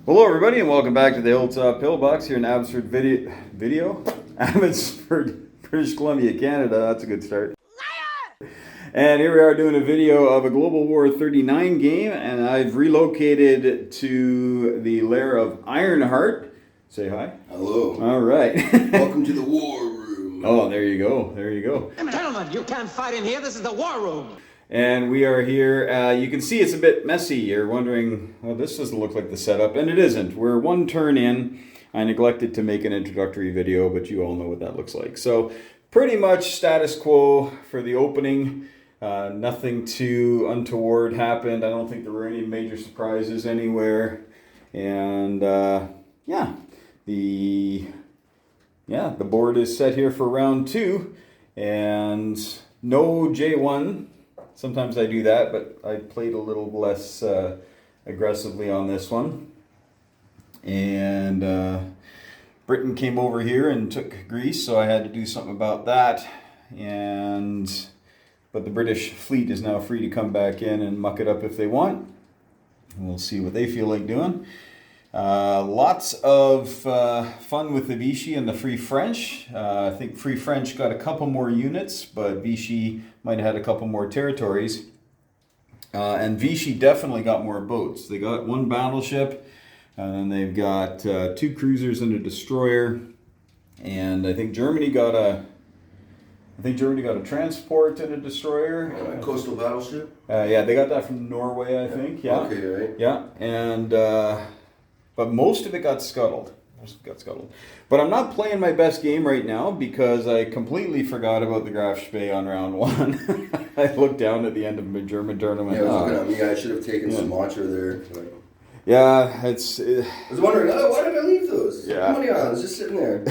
Hello everybody and welcome back to the Hilltop Pillbox here in Abbotsford, Abbotsford, British Columbia, Canada. That's a good start. And here we are doing a video of a Global War 39 game, and I've relocated to the lair of Ironheart. Say hi. Hello. All right. Welcome to the war room. Oh, there you go. There you go. Gentlemen, you can't fight in here. This is the war room. And we are here. You can see it's a bit messy. You're wondering, well, this doesn't look like the setup, and it isn't. We're one turn in. I neglected to make an introductory video, but you all know what that looks like. So pretty much status quo for the opening. Nothing too untoward happened. I don't think there were any major surprises anywhere. And the board is set here for round 2, and no J1. Sometimes I do that, but I played a little less aggressively on this one. And Britain came over here and took Greece, so I had to do something about that. But the British fleet is now free to come back in and muck it up if they want. We'll see what they feel like doing. Lots of fun with the Vichy and the Free French. I think Free French got a couple more units, but Vichy might have had a couple more territories. And Vichy definitely got more boats. They got 1 battleship, and they've got 2 cruisers and a destroyer. And I think Germany got a transport and a destroyer. A coastal battleship? Yeah, they got that from Norway, I think. Yeah. Okay, right. Yeah, and but most of it got scuttled. But I'm not playing my best game right now because I completely forgot about the Graf Spee on round 1. I looked down at the end of my German tournament. Yeah, I was looking at me. I should have taken some Sumatra there. Yeah, I was wondering, why did I leave those? Yeah. How many islands just sitting there?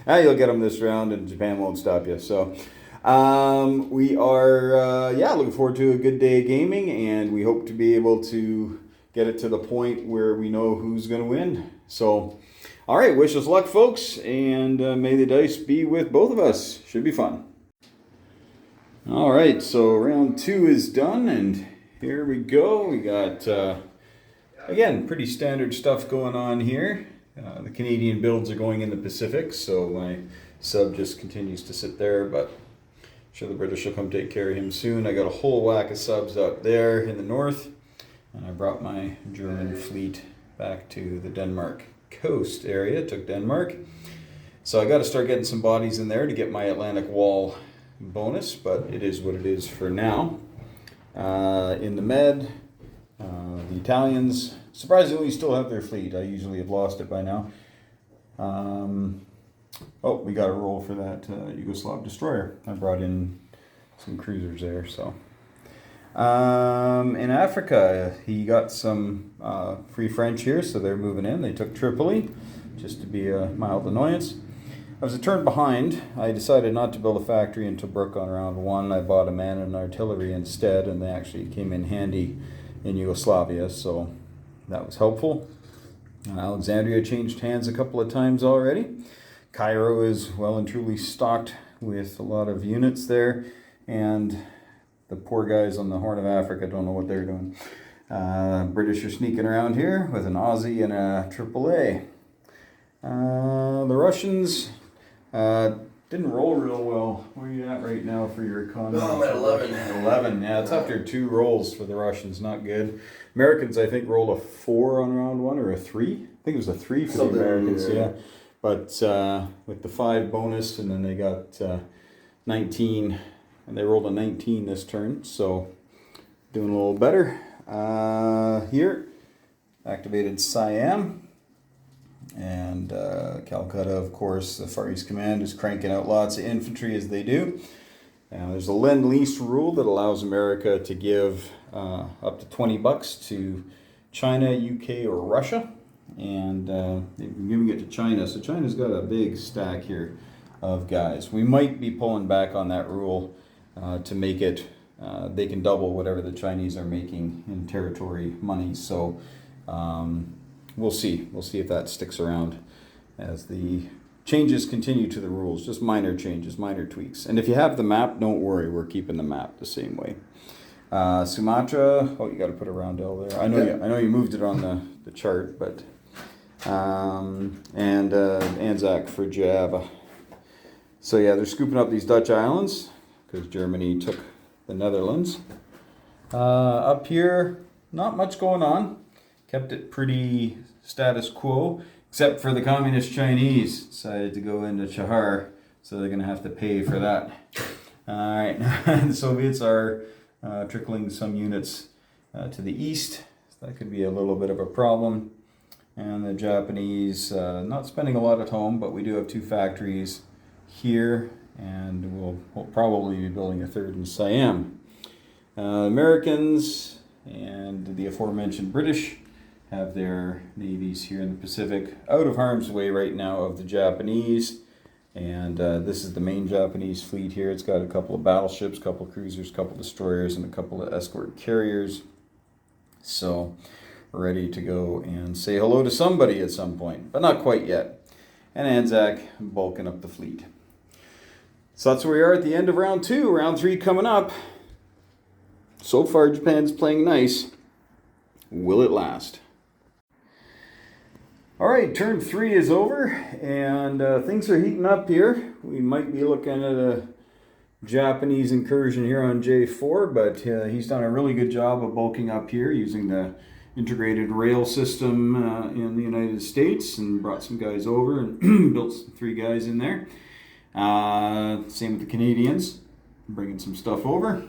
You'll get them this round, and Japan won't stop you. So we are, looking forward to a good day of gaming, and we hope to be able to get it to the point where we know who's going to win. So, all right, wish us luck, folks, and may the dice be with both of us. Should be fun. All right, so round 2 is done, and here we go. We got, again, pretty standard stuff going on here. The Canadian builds are going in the Pacific, so my sub just continues to sit there, but I'm sure the British will come take care of him soon. I got a whole whack of subs up there in the north, and I brought my German fleet back to the Denmark coast area, took Denmark. So I got to start getting some bodies in there to get my Atlantic Wall bonus, but it is what it is for now. In the Med, the Italians surprisingly still have their fleet. I usually have lost it by now. We got a roll for that Yugoslav destroyer. I brought in some cruisers there. So in Africa, he got some Free French here, so they're moving in. They took Tripoli, just to be a mild annoyance. I was a turn behind. I decided not to build a factory in Tobruk on round 1. I bought a man and artillery instead, and they actually came in handy in Yugoslavia, so that was helpful. Alexandria changed hands a couple of times already. Cairo is well and truly stocked with a lot of units there, and the poor guys on the Horn of Africa don't know what they're doing. British are sneaking around here with an Aussie and a AAA. The Russians didn't roll real well. Where are you at right now for your economy? I'm at 11. 11, yeah, it's after 2 rolls for the Russians, not good. Americans, I think, rolled a 4 on round 1 or a 3. I think it was a 3 for the Americans, yeah. But with the 5 bonus, and then they got 19, and they rolled a 19 this turn, so doing a little better. Here, activated Siam. And Calcutta, of course, the Far East Command is cranking out lots of infantry as they do. There's a Lend-Lease rule that allows America to give up to $20 to China, UK, or Russia. And they've been giving it to China. So China's got a big stack here of guys. We might be pulling back on that rule to make it, they can double whatever the Chinese are making in territory money. So we'll see. We'll see if that sticks around as the changes continue to the rules. Just minor changes, minor tweaks. And if you have the map, don't worry. We're keeping the map the same way. Sumatra. Oh, you got to put a roundel there. I know you moved it on the chart, but and Anzac for Java. So yeah, they're scooping up these Dutch islands because Germany took the Netherlands. Up here, not much going on. Kept it pretty status quo, except for the communist Chinese decided to go into Chahar, so they're going to have to pay for that. All right, the Soviets are trickling some units to the east. So that could be a little bit of a problem. And the Japanese not spending a lot at home, but we do have 2 factories here, and we'll probably be building a 3rd in Siam. Americans and the aforementioned British have their navies here in the Pacific, out of harm's way right now of the Japanese. And this is the main Japanese fleet here. It's got a couple of battleships, a couple of cruisers, a couple of destroyers, and a couple of escort carriers. So we're ready to go and say hello to somebody at some point, but not quite yet. And Anzac bulking up the fleet. So that's where we are at the end of round 2. Round 3 coming up. So far, Japan's playing nice. Will it last? All right, turn 3 is over, and things are heating up here. We might be looking at a Japanese incursion here on J4, but he's done a really good job of bulking up here using the integrated rail system in the United States, and brought some guys over and built 3 guys in there. Same with the Canadians, bringing some stuff over.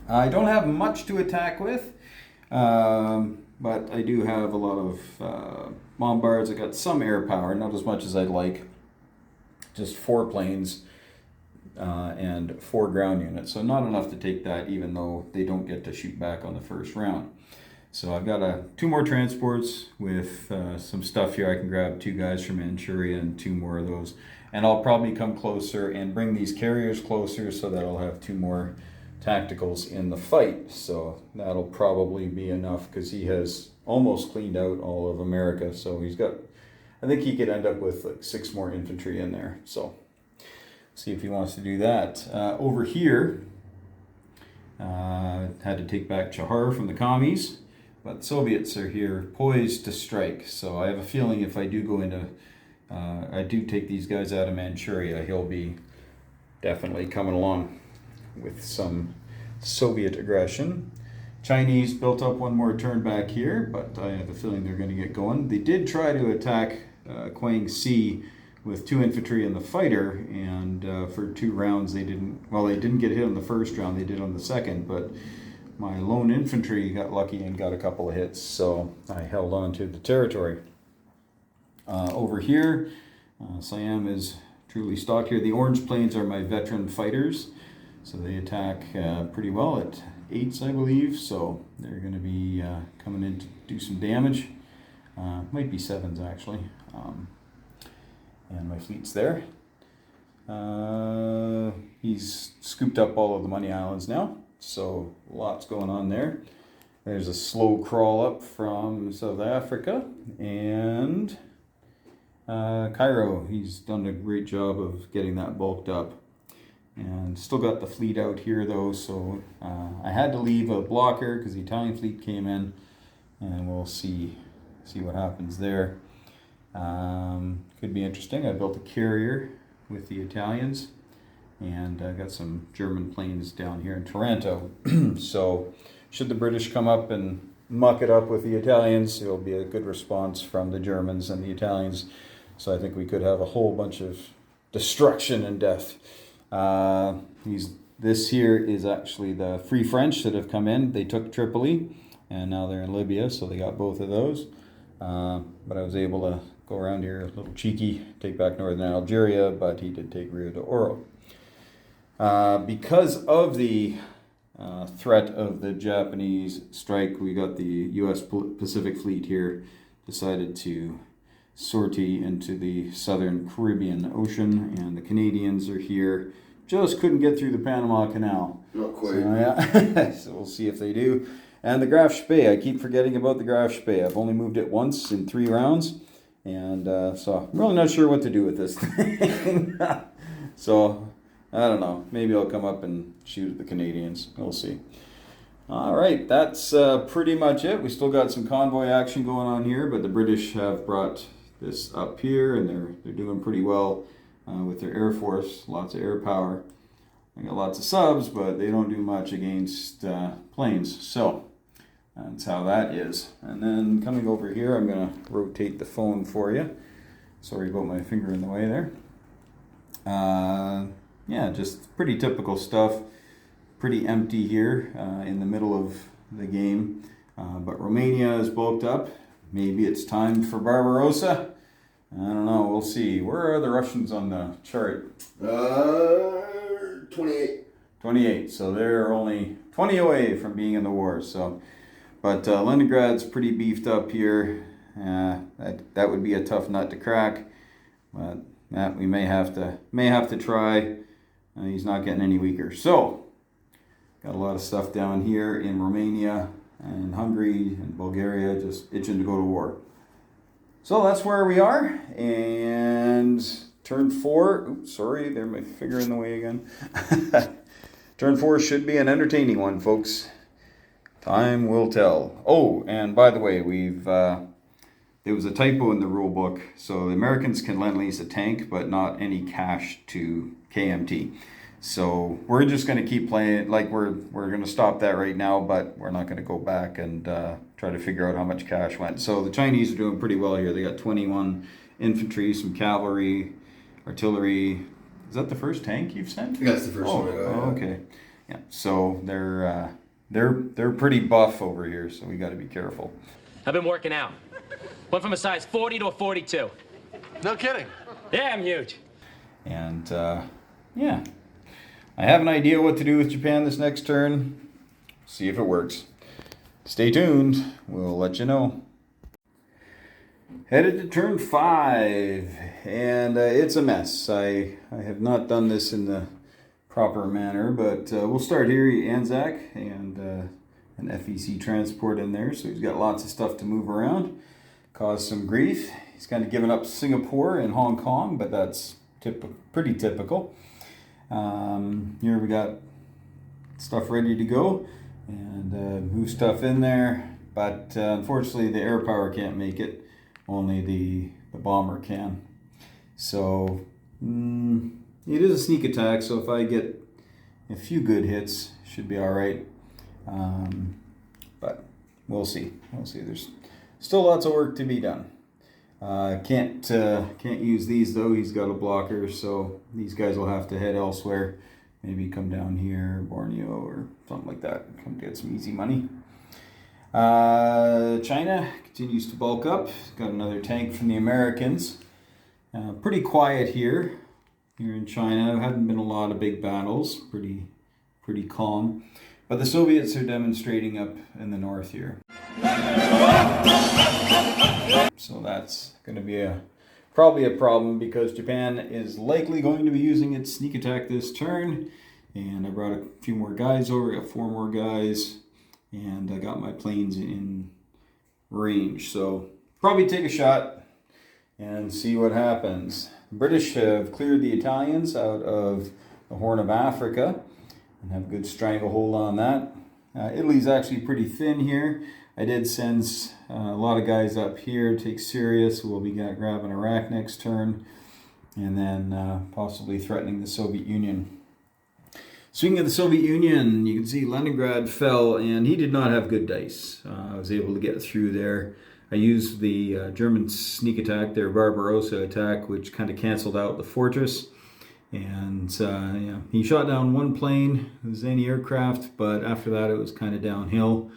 I don't have much to attack with, but I do have a lot of bombards. I got some air power, not as much as I'd like. Just 4 planes and 4 ground units, so not enough to take that, even though they don't get to shoot back on the first round. So I've got 2 more transports with some stuff here. I can grab 2 guys from Manchuria and 2 more of those. And I'll probably come closer and bring these carriers closer so that I'll have 2 more tacticals in the fight. So that'll probably be enough, because he has almost cleaned out all of America. So he's got, I think he could end up with like 6 more infantry in there. So see if he wants to do that. Over here, had to take back Chahar from the commies, but the Soviets are here poised to strike. So I have a feeling if I do go into, I do take these guys out of Manchuria, he'll be definitely coming along with some Soviet aggression. Chinese built up 1 more turn back here, but I have a feeling they're going to get going. They did try to attack Quang Si with 2 infantry and the fighter, and for 2 rounds they didn't get hit on the first round, they did on the second, but my lone infantry got lucky and got a couple of hits, so I held on to the territory. Over here, Siam is truly stocked here. The orange planes are my veteran fighters, so they attack pretty well at 8s, I believe, so they're going to be coming in to do some damage. Might be 7s, actually. And my fleet's there. He's scooped up all of the money islands now, so lots going on there. There's a slow crawl up from South Africa, and Cairo, he's done a great job of getting that bulked up. And still got the fleet out here though, so I had to leave a blocker because the Italian fleet came in, and we'll see what happens there. Could be interesting. I built a carrier with the Italians, and I got some German planes down here in Taranto. So should the British come up and muck it up with the Italians, it'll be a good response from the Germans and the Italians. So I think we could have a whole bunch of destruction and death. This here is actually the Free French that have come in. They took Tripoli, and now they're in Libya, so they got both of those. But I was able to go around here a little cheeky, take back northern Algeria, but he did take Rio de Oro. Because of the threat of the Japanese strike, we got the U.S. Pacific Fleet here, decided to sortie into the southern Caribbean Ocean, and the Canadians are here. Just couldn't get through the Panama Canal. Not quite. So, yeah. So we'll see if they do. And the Graf Spee, I keep forgetting about the Graf Spee. I've only moved it once in 3 rounds, and so I'm really not sure what to do with this thing. So I don't know. Maybe I'll come up and shoot at the Canadians. We'll see. All right, that's pretty much it. We still got some convoy action going on here, but the British have brought this up here, and they're doing pretty well with their air force. Lots of air power. They got lots of subs, but they don't do much against planes. So that's how that is. And then coming over here, I'm gonna rotate the phone for you. Sorry about my finger in the way there. Yeah, just pretty typical stuff. Pretty empty here in the middle of the game. But Romania is bulked up. Maybe it's time for Barbarossa. I don't know. We'll see. Where are the Russians on the chart? 28. 28. So they're only 20 away from being in the war. So, but Leningrad's pretty beefed up here. That would be a tough nut to crack. But that we may have to try. He's not getting any weaker. So. Got a lot of stuff down here in Romania and Hungary and Bulgaria just itching to go to war. So that's where we are. And turn 4, oops, sorry, there my finger in the way again. Turn 4 should be an entertaining one, folks. Time will tell. Oh, and by the way, there was a typo in the rule book. So the Americans can lend lease a tank, but not any cash to KMT. So we're just going to keep playing, like we're going to stop that right now, but we're not going to go back and try to figure out how much cash went. So the Chinese are doing pretty well here. They got 21 infantry, some cavalry, artillery. Is that the first tank you've sent? That's the first one I got. Oh, okay. Yeah. So they're pretty buff over here, so we got to be careful. I've been working out. Went from a size 40 to a 42. No kidding. Yeah, I'm huge. And yeah. I have an idea what to do with Japan this next turn. See if it works. Stay tuned. We'll let you know. Headed to turn 5. And it's a mess. I have not done this in the proper manner. But we'll start here. Anzac and an FEC transport in there. So he's got lots of stuff to move around. Cause some grief. He's kind of given up Singapore and Hong Kong. But that's pretty typical. Here we got stuff ready to go and move stuff in there, but unfortunately the air power can't make it, only the bomber can. So it is a sneak attack, so if I get a few good hits, should be alright, but we'll see. There's still lots of work to be done. Can't use these though. He's got a blocker, so these guys will have to head elsewhere. Maybe come down here, Borneo or something like that. Come get some easy money. China continues to bulk up. Got another tank from the Americans. Pretty quiet here in China. Haven't been a lot of big battles. Pretty calm. But the Soviets are demonstrating up in the north here. So that's going to be probably a problem because Japan is likely going to be using its sneak attack this turn. And I brought a few more guys over. I got 4 more guys. And I got my planes in range. So probably take a shot and see what happens. The British have cleared the Italians out of the Horn of Africa and have a good stranglehold on that. Italy's actually pretty thin here. I did send a lot of guys up here to take Syria, so we'll be grabbing Iraq next turn, and then possibly threatening the Soviet Union. Speaking of the Soviet Union, you can see Leningrad fell, and he did not have good dice. I was able to get through there. I used the German sneak attack, their Barbarossa attack, which kind of canceled out the fortress. And yeah, he shot down 1 plane, it was anti-aircraft, but after that it was kind of downhill.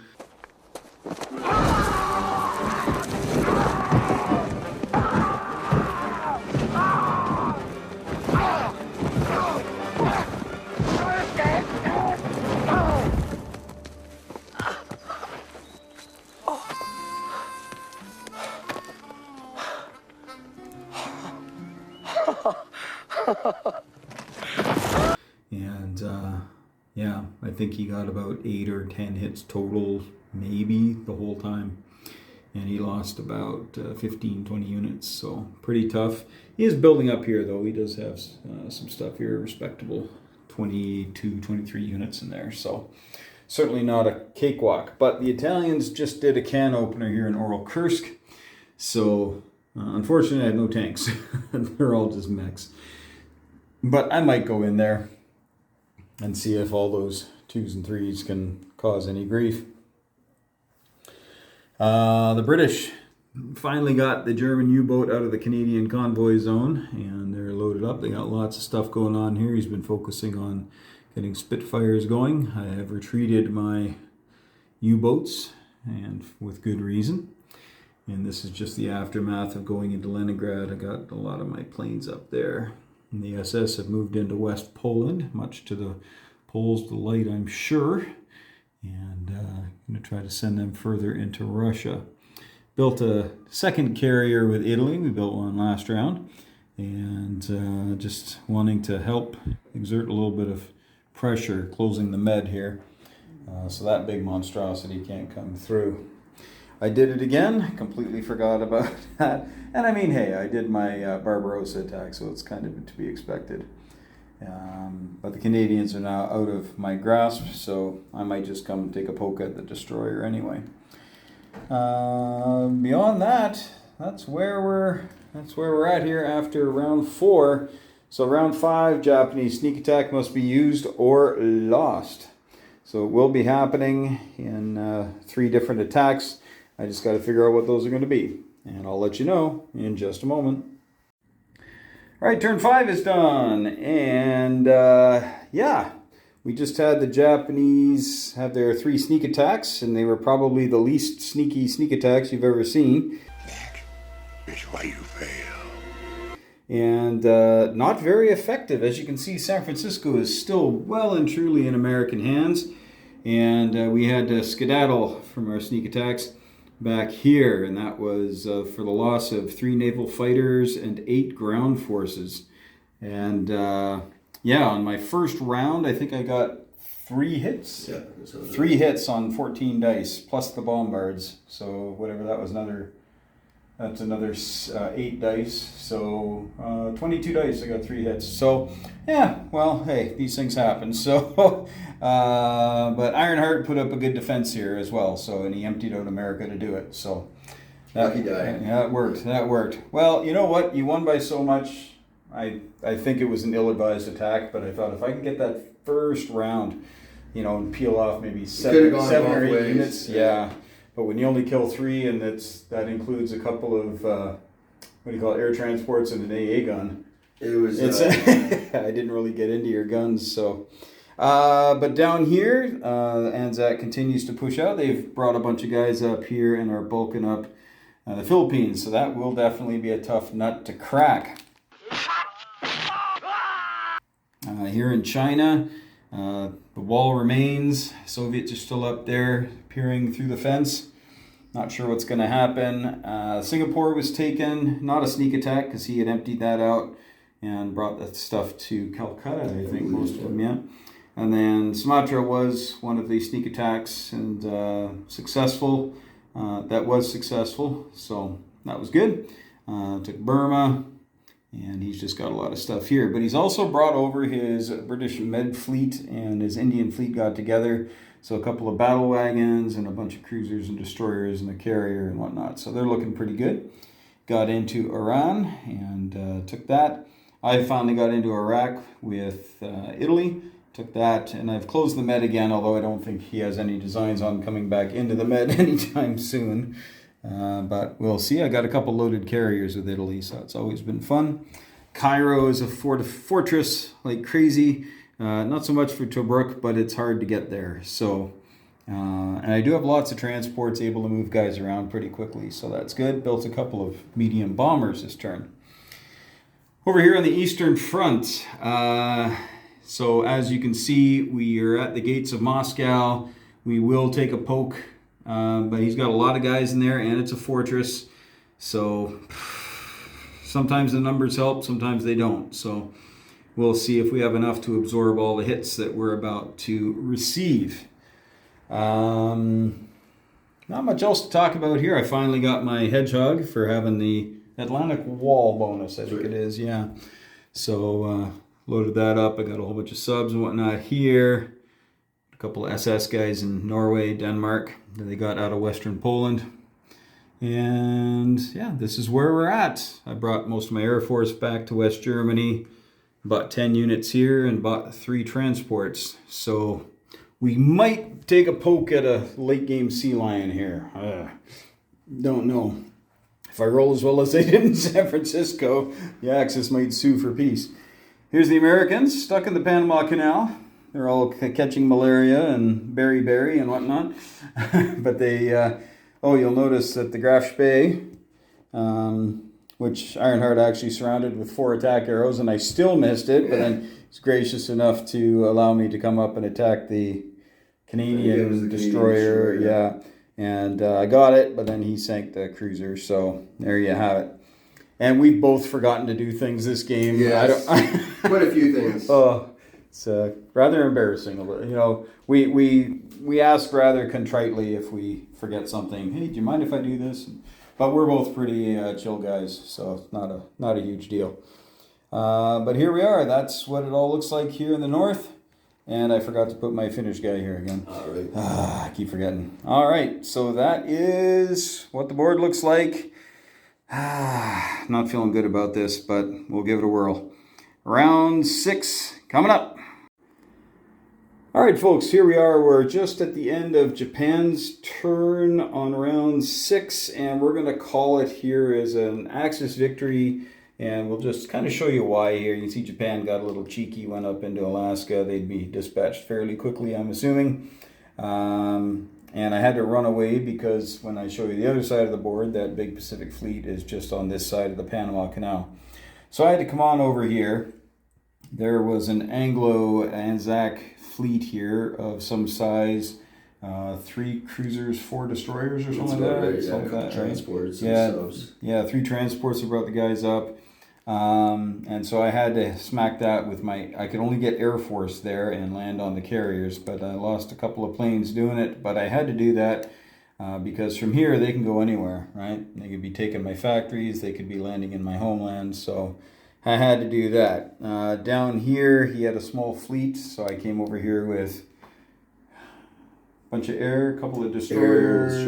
And yeah, I think he got about 8 or 10 hits total, maybe the whole time. And he lost about 15-20 units, so pretty tough. He is building up here, though. He does have some stuff here, respectable 22-23 units in there. So certainly not a cakewalk. But the Italians just did a can opener here in Oral Kursk, so unfortunately I have no tanks. They're all just mechs. But I might go in there and see if all those 2s and 3s can cause any grief. The British finally got the German U-boat out of the Canadian convoy zone, and they're loaded up. They got lots of stuff going on here. He's been focusing on getting Spitfires going. I have retreated my U-boats, and with good reason. And this is just the aftermath of going into Leningrad. I got a lot of my planes up there. And the SS have moved into West Poland, much to the Poles' delight, I'm sure. And I'm going to try to send them further into Russia. Built a second carrier with Italy. We built one last round. And just wanting to help exert a little bit of pressure, closing the med here. So that big monstrosity can't come through. I did it again, completely forgot about that. And I mean, hey, I did my Barbarossa attack, so it's kind of to be expected. But the Canadians are now out of my grasp, so I might just come and take a poke at the destroyer anyway. Beyond that, that's where we're at here after round 4. So round 5, Japanese sneak attack must be used or lost. So it will be happening in 3 different attacks. I just got to figure out what those are going to be. And I'll let you know in just a moment. All right, turn 5 is done. And yeah, we just had the Japanese have their 3 sneak attacks, and they were probably the least sneaky sneak attacks you've ever seen. That is why you fail. And not very effective. As you can see, San Francisco is still well and truly in American hands. And we had to skedaddle from our sneak attacks back here, and that was for the loss of 3 naval fighters and 8 ground forces. And yeah, on my first round, I think I got 3 hits. Yeah, 3 hits on 14 dice, plus the bombards. So whatever that was, that's another 8 dice. So 22 dice, I got 3 hits. So yeah, well, hey, these things happen. So, but Ironheart put up a good defense here as well. So, and he emptied out America to do it. So Lucky guy. yeah, it worked. That worked. Well, you know what? You won by so much. I think it was an ill-advised attack, but I thought if I can get that first round, you know, and peel off maybe 7 or 8 ways. units, yeah. But when you only kill 3, and that includes a couple of air transports and an AA gun. It was. I didn't really get into your guns, so. But down here, Anzac continues to push out. They've brought a bunch of guys up here and are bulking up the Philippines, so that will definitely be a tough nut to crack. Here in China, the wall remains. Soviets are still up there, peering through the fence. Not sure what's going to happen. Singapore was taken, not a sneak attack because he had emptied that out and brought that stuff to Calcutta, I think, most of them, yeah. And then Sumatra was one of the sneak attacks and successful. That was successful, so that was good. Took Burma, and he's just got a lot of stuff here. But he's also brought over his British Med fleet, and his Indian fleet got together. So a couple of battle wagons and a bunch of cruisers and destroyers and a carrier and whatnot. So they're looking pretty good. Got into Iran and took that. I finally got into Iraq with Italy. Took that, and I've closed the Med again, although I don't think he has any designs on coming back into the Med anytime soon. But we'll see. I got a couple loaded carriers with Italy, so it's always been fun. Cairo is a fortress like crazy. Not so much for Tobruk, but it's hard to get there. So, and I do have lots of transports able to move guys around pretty quickly, so that's good. Built a couple of medium bombers this turn. Over here on the Eastern Front, so as you can see, we are at the gates of Moscow. We will take a poke, but he's got a lot of guys in there, and it's a fortress. So sometimes the numbers help, sometimes they don't. So we'll see if we have enough to absorb all the hits that we're about to receive. Not much else to talk about here. I finally got my Hedgehog for having the Atlantic Wall bonus, I think it is, yeah. So loaded that up. I got a whole bunch of subs and whatnot here. a couple of SS guys in Norway, Denmark, that they got out of Western Poland. And yeah, this is where we're at. I brought most of my Air Force back to West Germany, bought 10 units here, and bought 3 transports. So we might take a poke at a late game sea lion here. Don't know. If I roll as well as they did in San Francisco, the Axis might sue for peace. Here's the Americans stuck in the Panama Canal. They're all catching malaria and beriberi and whatnot. But they, you'll notice that the Graf Spee, which Ironheart actually surrounded with 4 attack arrows, and I still missed it, but then he's gracious enough to allow me to come up and attack the Canadian destroyer. Yeah, and I got it, but then he sank the cruiser, so there you have it. And we've both forgotten to do things this game. Yes, quite a few things. Oh, it's rather embarrassing. You know, we ask rather contritely if we forget something. Hey, do you mind if I do this? But we're both pretty chill guys, so it's not a huge deal. But here we are. That's what it all looks like here in the north. And I forgot to put my Finnish guy here again. All right. I keep forgetting. All right, so that is what the board looks like. Not feeling good about this, but we'll give it a whirl. Round 6 coming up. All right, folks, here we are. We're just at the end of Japan's turn on round 6, and we're going to call it here as an Axis victory, and we'll just kind of show you why here. You can see Japan got a little cheeky, went up into Alaska. They'd be dispatched fairly quickly, I'm assuming. And I had to run away because when I show you the other side of the board, that big Pacific Fleet is just on this side of the Panama Canal. So I had to come on over here. There was an Anglo-Anzac fleet here of some size, 3 cruisers, 4 destroyers or something like that. Right, yeah, something like that, transports right? and subs. Yeah, 3 transports that brought the guys up. And so I had to smack that with I could only get Air Force there and land on the carriers, but I lost a couple of planes doing it. But I had to do that because from here they can go anywhere, right? They could be taking my factories, they could be landing in my homeland, so I had to do that. Down here, he had a small fleet, so I came over here with a bunch of a couple of destroyers.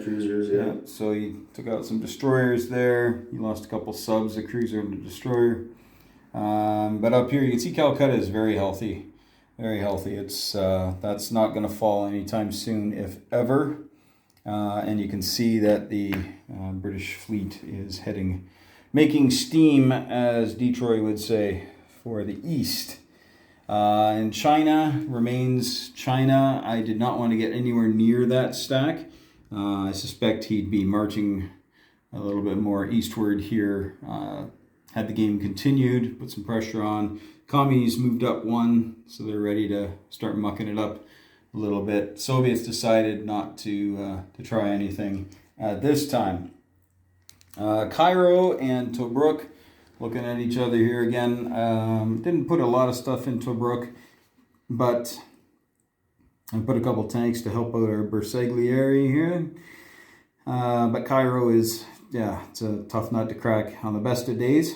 Cruisers, yeah. So he took out some destroyers there. He lost a couple subs, a cruiser and a destroyer. But up here, you can see Calcutta is very healthy. Very healthy. It's that's not going to fall anytime soon, if ever. And you can see that the British fleet is making steam, as Detroit would say, for the east. And China remains China. I did not want to get anywhere near that stack. I suspect he'd be marching a little bit more eastward here. Had the game continued, put some pressure on. Commies moved up 1, so they're ready to start mucking it up a little bit. Soviets decided not to try anything at this time. Cairo and Tobruk looking at each other here again. Didn't put a lot of stuff in Tobruk, but I put a couple tanks to help out our Bersaglieri here. But Cairo is, it's a tough nut to crack on the best of days.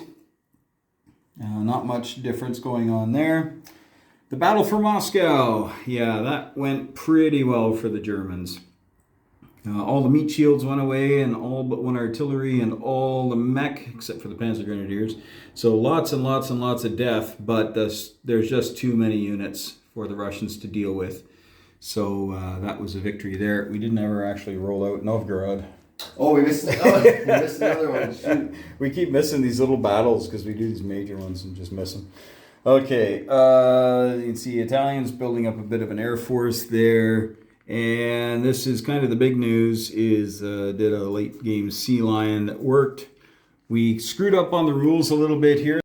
Not much difference going on there. The battle for Moscow. Yeah, that went pretty well for the Germans. All the meat shields went away, and all but 1 artillery, and all the mech, except for the Panzer Grenadiers. So lots and lots and lots of death, but there's just too many units for the Russians to deal with. So that was a victory there. We didn't ever actually roll out Novgorod. Oh, we missed another one. Shoot. We keep missing these little battles because we do these major ones and just miss them. Okay, you can see Italians building up a bit of an air force there. And this is kind of the big news, is did a late game sea lion that worked. We screwed up on the rules a little bit here.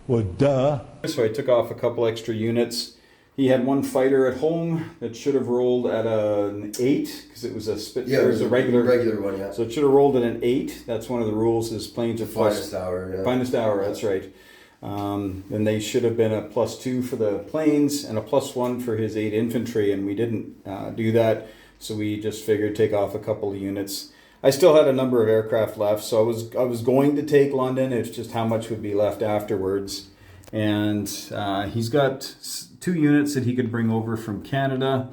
Well, duh. So I took off a couple extra units. He had 1 fighter at home that should have rolled at an 8 because it was a Spitfire. Yeah, it was a regular one, yeah. So it should have rolled at an 8. That's one of the rules, is planes are Finest hour, yeah. Finest hour, that's right. And they should have been a +2 for the planes and a +1 for his 8 infantry, and we didn't do that, so we just figured take off a couple of units. I still had a number of aircraft left, so I was going to take London. It's just how much would be left afterwards. And he's got 2 units that he could bring over from Canada.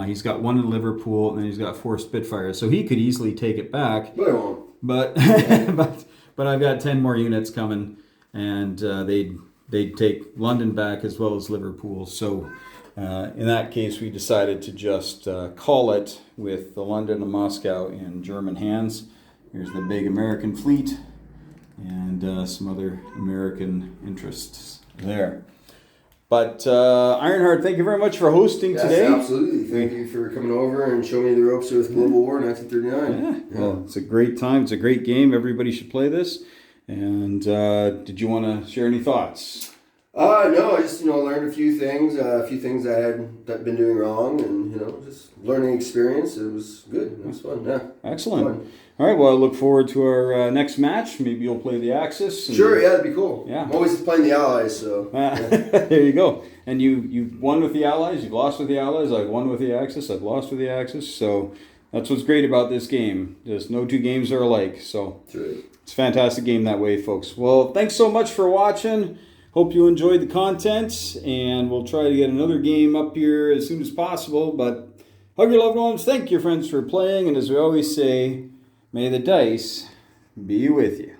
He's got 1 in Liverpool, and then he's got 4 Spitfires. So he could easily take it back. But I won't. But but I've got 10 more units coming, and they'd take London back as well as Liverpool. So in that case, we decided to just call it with the London and Moscow in German hands. Here's the big American fleet and some other American interests there. But Ironheart, thank you very much for hosting today. Yes, absolutely. Thank you for coming over and showing me the ropes with Global War 1939. Yeah. Well, it's a great time. It's a great game. Everybody should play this. And did you want to share any thoughts? No, I just, learned a few things I had been doing wrong, and, just learning experience. It was good. It was fun, yeah. Excellent. Fun. All right, well, I look forward to our next match. Maybe you'll play the Axis. Sure, yeah, that'd be cool. Yeah. I'm always playing the Allies, so. Yeah. There you go. And you won with the Allies, you've lost with the Allies, I've won with the Axis, I've lost with the Axis. So that's what's great about this game. There's no 2 games are alike. So That's right. it's a fantastic game that way, folks. Well, thanks so much for watching. Hope you enjoyed the content, and we'll try to get another game up here as soon as possible. But hug your loved ones, thank your friends for playing, and as we always say, may the dice be with you.